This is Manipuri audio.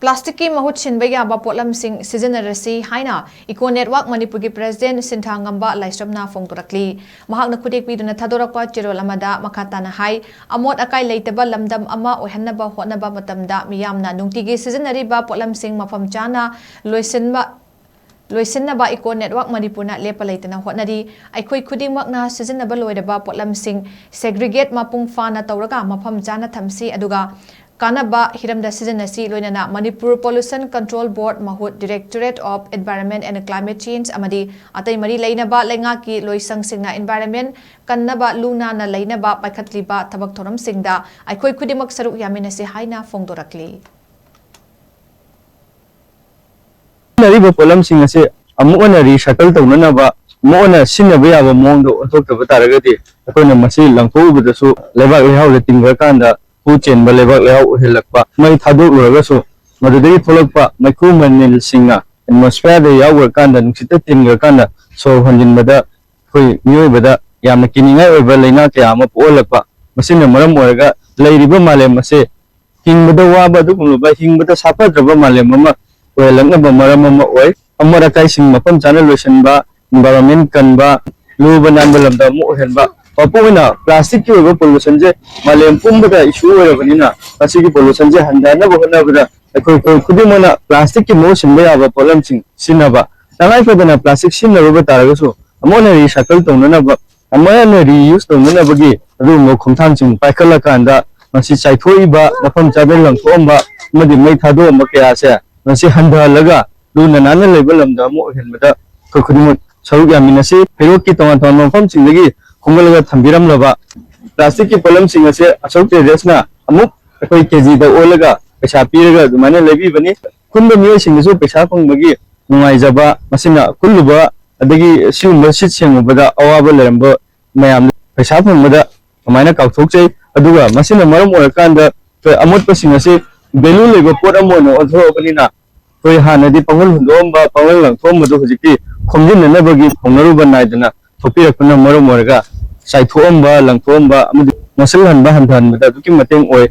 Plastic ki Mahut Sinba Yaba Potlamsing Sinjinnarashi Haina ECONETWORK MANIPUR ki President Shinthangamba LAISHRAM na Phongdorakli Mahak na kudik piduna thadorakpa chirol amada makhatana hai amot akai leitaba lamdam ama oihannaba hotnaba matamda miyamna nungtigi sijinnariba Potlamsing mafam chana loisinaba ECONETWORK MANIPUR na lepa leitana hotnari aikhoi khudingmakna sijinnaba loidaba Potlamsing segregate mapung fana tawraga mafam chana thamsi aduga Kanaba Hiramda Sinjinnarashi Loinana Manipur Pollution Control Board Mahut Directorate of Environment and Climate Change Amadi Atai Mari Lainaba Lengaki Loisang Singna Environment Kanaba Luna na Lainaba Paikatliba Tabak Thoram Singda Aikoi Kudimak Saruk Yaminasi Haina Phongdorakli Nariba Potlamsing ase amuana recycle tawnanaba moana sinaba yaba mongdo onthokta taragati akona masi langthobadasu lebak lehau le tingga kanda Puchen balebak lehau helakpa mai thaduk luragasu madudagi tholakpa maiku manil singa atmosphere de yawer kanda nuksita tinga kanda so hanjinbada khoi miyoi yamna kiningai oiba leina kya ama polakpa masina maram oraga leiriba malem ase hingbada waba dugumba hingbada sapadraba malem ama oilangna maram ama oi amara kai sing mapam chana loisanba environment kanba luba nanbalamda mu henba Papuina plastic ki pollution je malem pumbada issue oirabanina asigi pollution je handana bohna akoi kudimona plastic ki mo sinba yaba Potlamsing sinaba tangai fadana plastic sinaba taragasu amona recycle tonana ba amana reuse tonana bagi adu mo khumthangsing paikhala kanda masi chaithoiba mafam chabel langthomba madi mai thado makya se masi handalaga luna nana lebelamda mo henbada khudimot saruk yaminasi ferok ki tongan mafam singdagi Kunggalaga thambiram laba plastic ki Potlamsing ase asok resna amuk akoi kg da olaga paisa piraga dumane lebi bani kunba miyo singsu paisa phangbagi nungaijaba masina kulluba adagi siumba sit sengubada awaba leramba mayam paisa phangmada amaina kauthokchei aduga masina maram orakanda amot pasing ase value leba pot amono odhorobanina koi hanadi pangol hundomba pangol langthomadu hujiki khomjinna bagi phongnaruba naidana Topirakuna maram oraga Saithomba langthomba amadi masalhanba handhanbada duki mateng oi